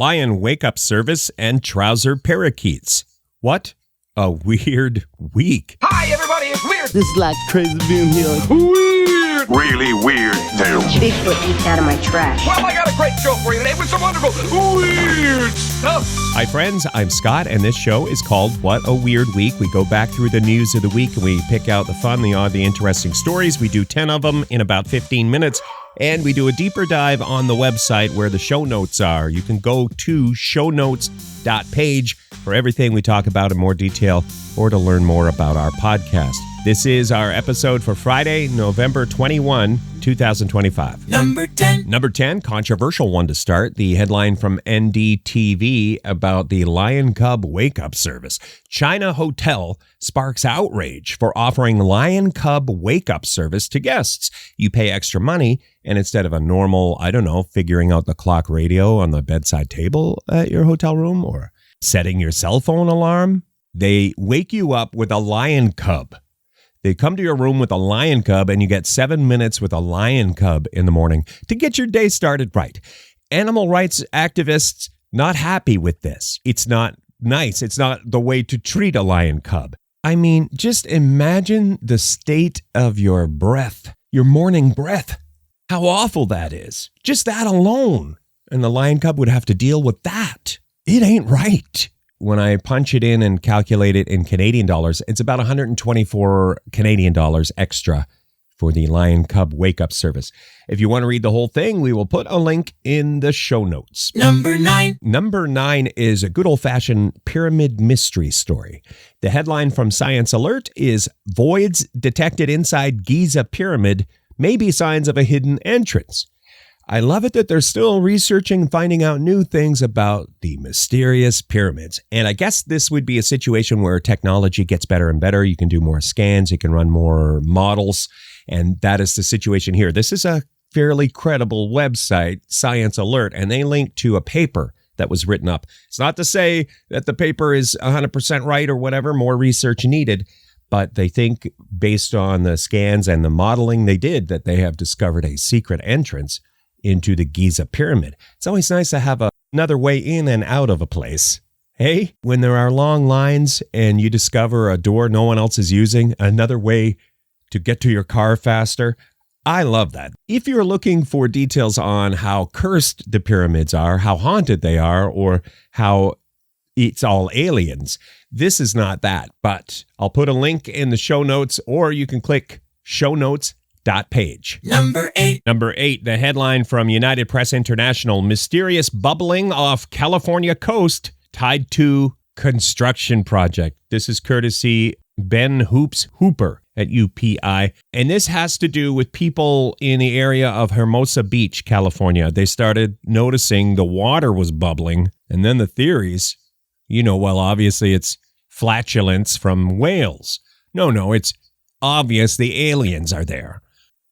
Lion wake-up service, and trouser parakeets. What a weird week. Hi, everybody, it's Weird. This is like crazy being here. Weird. Really weird tales. Bigfoot eats out of my trash. Well, I got a great show for you today with some wonderful weird stuff. Hi, friends. I'm Scott, and this show is called What a Weird Week. We go back through the news of the week, and we pick out the fun, the odd, the interesting stories. We do 10 of them in about 15 minutes, and we do a deeper dive on the website where the show notes are. You can go to shownotes.page for everything we talk about in more detail or to learn more about our podcast. This is our episode for Friday, November 21, 2025. Number 10. Number 10, controversial one to start. The headline from NDTV about the lion cub wake-up service. China hotel sparks outrage for offering lion cub wake-up service to guests. You pay extra money, and instead of a normal, figuring out the clock radio on the bedside table at your hotel room or setting your cell phone alarm, they wake you up with a lion cub. They come to your room with a lion cub, and you get 7 minutes with a lion cub in the morning to get your day started right. Animal rights activists not happy with this. It's not nice. It's not the way to treat a lion cub. I mean, just imagine the state of your breath, your morning breath. How awful that is. Just that alone. And the lion cub would have to deal with that. It ain't right. When I punch it in and calculate it in Canadian dollars, it's about 124 Canadian dollars extra for the Lion Cub wake-up service. If you want to read the whole thing, we will put a link in the show notes. Number 9. Number 9 is a good old-fashioned pyramid mystery story. The headline from Science Alert is Voids Detected Inside Giza Pyramid May Be Signs of a Hidden Entrance. I love it that they're still researching and finding out new things about the mysterious pyramids. And I guess this would be a situation where technology gets better and better. You can do more scans, you can run more models, and that is the situation here. This is a fairly credible website, Science Alert, and they link to a paper that was written up. It's not to say that the paper is 100% right or whatever, more research needed, but they think based on the scans and the modeling they did that they have discovered a secret entrance into the Giza Pyramid. It's always nice to have another way in and out of a place. Hey, when there are long lines and you discover a door no one else is using, another way to get to your car faster, I love that. If you're looking for details on how cursed the pyramids are, how haunted they are, or how it's all aliens, this is not that. But I'll put a link in the show notes, or you can click shownotes.page. Number 8. Number 8, the headline from United Press International, mysterious bubbling off California coast tied to construction project. This is courtesy Ben Hooper at UPI. And this has to do with people in the area of Hermosa Beach, California. They started noticing the water was bubbling. And then the theories, obviously it's flatulence from whales. No, it's obvious the aliens are there.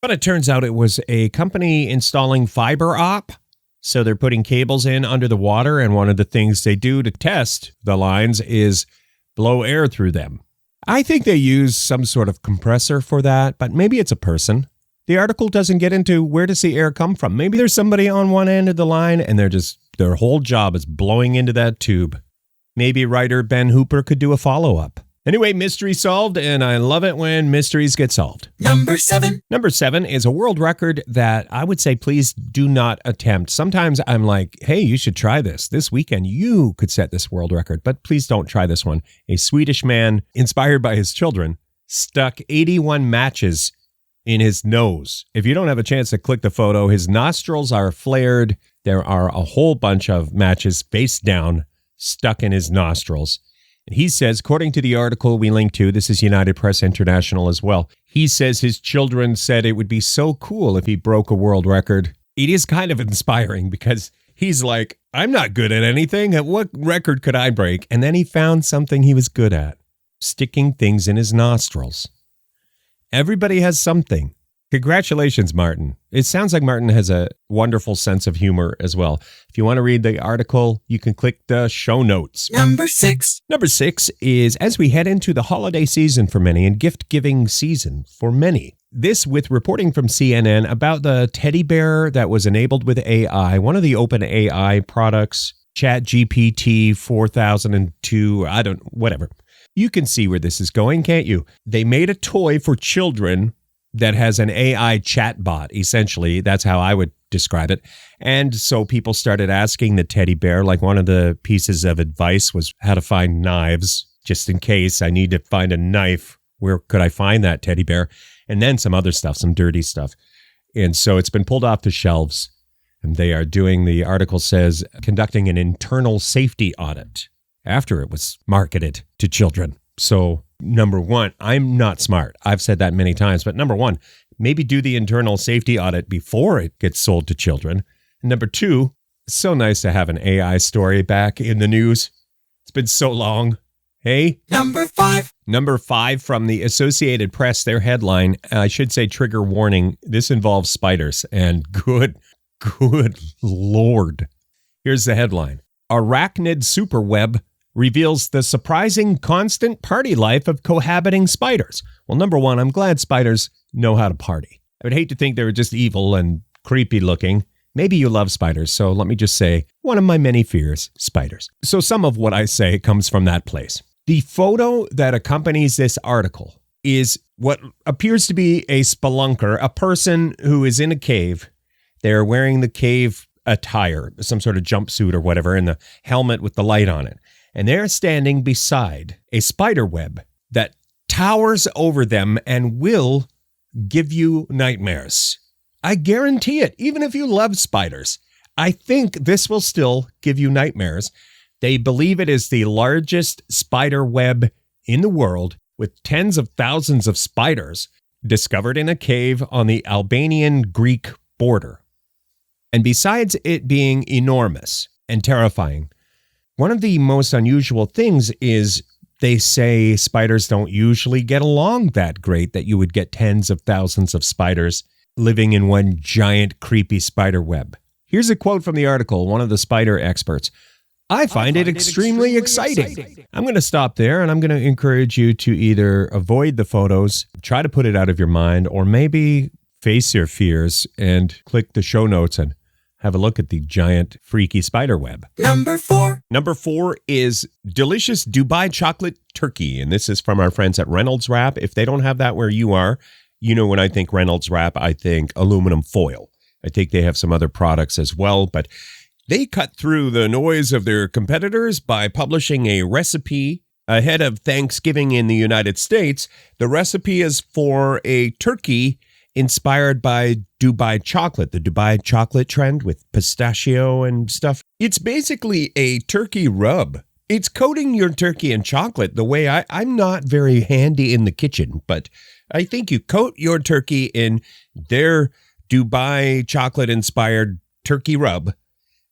But it turns out it was a company installing fiber op. So they're putting cables in under the water, and one of the things they do to test the lines is blow air through them. I think they use some sort of compressor for that, but maybe it's a person. The article doesn't get into where does the air come from. Maybe there's somebody on one end of the line, and their whole job is blowing into that tube. Maybe writer Ben Hooper could do a follow-up. Anyway, mystery solved, and I love it when mysteries get solved. Number 7. Number 7 is a world record that I would say please do not attempt. Sometimes I'm like, hey, you should try this. This weekend, you could set this world record, but please don't try this one. A Swedish man, inspired by his children, stuck 81 matches in his nose. If you don't have a chance to click the photo, his nostrils are flared. There are a whole bunch of matches face down stuck in his nostrils. He says, according to the article we linked to, this is United Press International as well, he says his children said it would be so cool if he broke a world record. It is kind of inspiring because he's like, I'm not good at anything. What record could I break? And then he found something he was good at, sticking things in his nostrils. Everybody has something. Congratulations, Martin. It sounds like Martin has a wonderful sense of humor as well. If you want to read the article, you can click the show notes. Number 6. Number 6 is as we head into the holiday season for many and gift-giving season for many. This with reporting from CNN about the teddy bear that was enabled with AI, one of the open AI products, Chat GPT 4002, whatever. You can see where this is going, can't you? They made a toy for children that has an AI chatbot, essentially. That's how I would describe it. And so people started asking the teddy bear, like one of the pieces of advice was how to find knives, just in case I need to find a knife. Where could I find that teddy bear? And then some other stuff, some dirty stuff. And so it's been pulled off the shelves. And they are doing, the article says, conducting an internal safety audit after it was marketed to children. So, number one, I'm not smart. I've said that many times. But number one, maybe do the internal safety audit before it gets sold to children. And number two, it's so nice to have an AI story back in the news. It's been so long. Hey? Number 5. Number 5 from the Associated Press, their headline, I should say trigger warning, this involves spiders. And good Lord. Here's the headline. Arachnid superweb reveals the surprising constant party life of cohabiting spiders. Well, number one, I'm glad spiders know how to party. I would hate to think they were just evil and creepy looking. Maybe you love spiders, so let me just say, one of my many fears, spiders. So some of what I say comes from that place. The photo that accompanies this article is what appears to be a spelunker, a person who is in a cave. They're wearing the cave attire, some sort of jumpsuit or whatever, and the helmet with the light on it. And they're standing beside a spider web that towers over them and will give you nightmares. I guarantee it, even if you love spiders. I think this will still give you nightmares. They believe it is the largest spider web in the world, with tens of thousands of spiders discovered in a cave on the Albanian-Greek border. And besides it being enormous and terrifying, one of the most unusual things is they say spiders don't usually get along that great, that you would get tens of thousands of spiders living in one giant creepy spider web. Here's a quote from the article, one of the spider experts. I find it extremely exciting. I'm going to stop there, and I'm going to encourage you to either avoid the photos, try to put it out of your mind, or maybe face your fears and click the show notes and have a look at the giant, freaky spider web. Number 4. Number 4 is delicious Dubai chocolate turkey. And this is from our friends at Reynolds Wrap. If they don't have that where you are, you know, when I think Reynolds Wrap, I think aluminum foil. I think they have some other products as well, but they cut through the noise of their competitors by publishing a recipe ahead of Thanksgiving in the United States. The recipe is for a turkey inspired by Dubai chocolate, the Dubai chocolate trend with pistachio and stuff. It's basically a turkey rub. It's coating your turkey in chocolate the way I'm not very handy in the kitchen, but I think you coat your turkey in their Dubai chocolate-inspired turkey rub,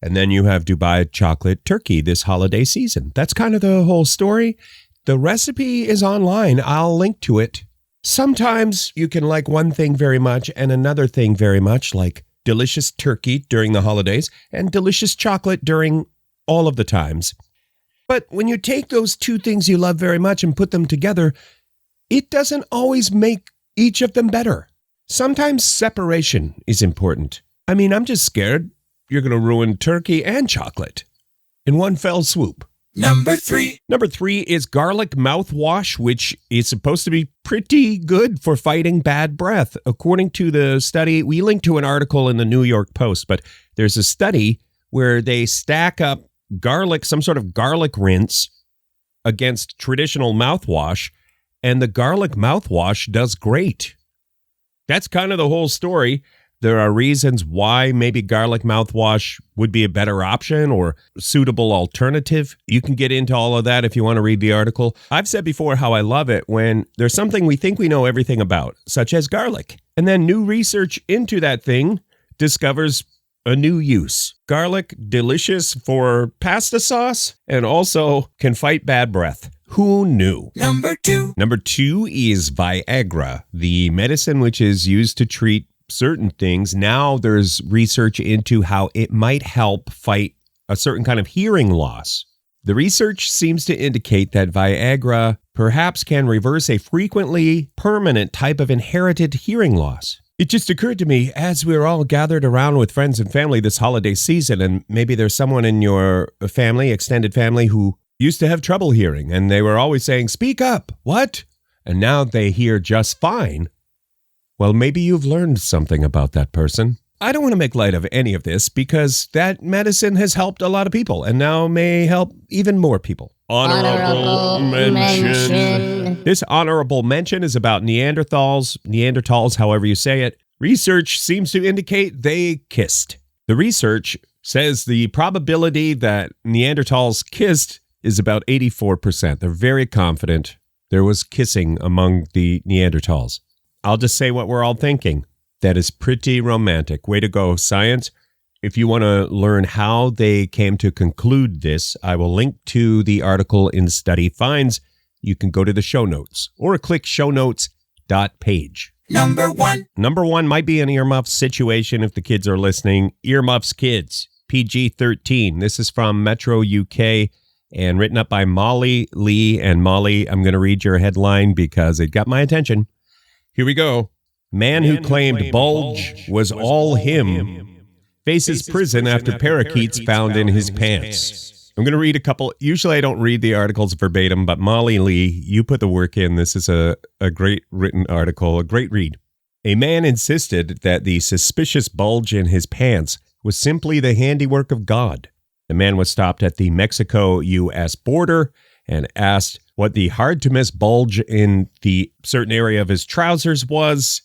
and then you have Dubai chocolate turkey this holiday season. That's kind of the whole story. The recipe is online. I'll link to it. Sometimes you can like one thing very much and another thing very much, like delicious turkey during the holidays and delicious chocolate during all of the times. But when you take those two things you love very much and put them together, it doesn't always make each of them better. Sometimes separation is important. I mean, I'm just scared you're going to ruin turkey and chocolate in one fell swoop. Number 3. Number 3 is garlic mouthwash, which is supposed to be pretty good for fighting bad breath. According to the study, we linked to an article in the New York Post, but there's a study where they stack up garlic, some sort of garlic rinse against traditional mouthwash, and the garlic mouthwash does great. That's kind of the whole story. There are reasons why maybe garlic mouthwash would be a better option or suitable alternative. You can get into all of that if you want to read the article. I've said before how I love it when there's something we think we know everything about, such as garlic. And then new research into that thing discovers a new use. Garlic, delicious for pasta sauce and also can fight bad breath. Who knew? Number 2. Number 2 is Viagra, the medicine which is used to treat certain things. Now there's research into how it might help fight a certain kind of hearing loss. The research seems to indicate that Viagra perhaps can reverse a frequently permanent type of inherited hearing loss. It just occurred to me as we were all gathered around with friends and family this holiday season, and maybe there's someone in your family, extended family, who used to have trouble hearing, and they were always saying, "Speak up." What? And now they hear just fine. Well, maybe you've learned something about that person. I don't want to make light of any of this because that medicine has helped a lot of people and now may help even more people. Honorable mention. This honorable mention is about Neanderthals, however you say it. Research seems to indicate they kissed. The research says the probability that Neanderthals kissed is about 84%. They're very confident there was kissing among the Neanderthals. I'll just say what we're all thinking. That is pretty romantic. Way to go, science. If you want to learn how they came to conclude this, I will link to the article in Study Finds. You can go to the show notes or click shownotes.page. Number 1. Number 1 might be an earmuff situation if the kids are listening. Earmuffs Kids, PG-13. This is from Metro UK and written up by Molly Lee. And Molly, I'm going to read your headline because it got my attention. Here we go. Man who claimed bulge was all him faces prison after parakeets found in his pants. I'm going to read a couple. Usually I don't read the articles verbatim, but Molly Lee, you put the work in. This is a great written article, a great read. A man insisted that the suspicious bulge in his pants was simply the handiwork of God. The man was stopped at the Mexico-U.S. border and asked what the hard-to-miss bulge in the certain area of his trousers was.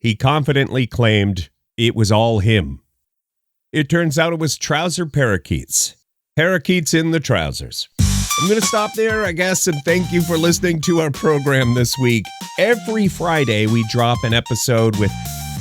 He confidently claimed it was all him. It turns out it was Trouser Parakeets. Parakeets in the trousers. I'm going to stop there, I guess, and thank you for listening to our program this week. Every Friday, we drop an episode with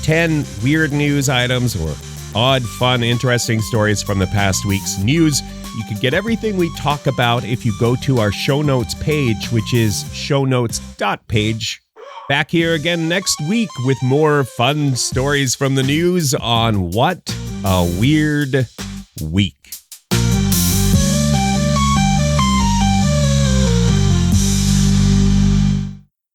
10 weird news items or odd, fun, interesting stories from the past week's news. You can get everything we talk about if you go to our show notes page, which is shownotes.page. Back here again next week with more fun stories from the news on What a Weird Week.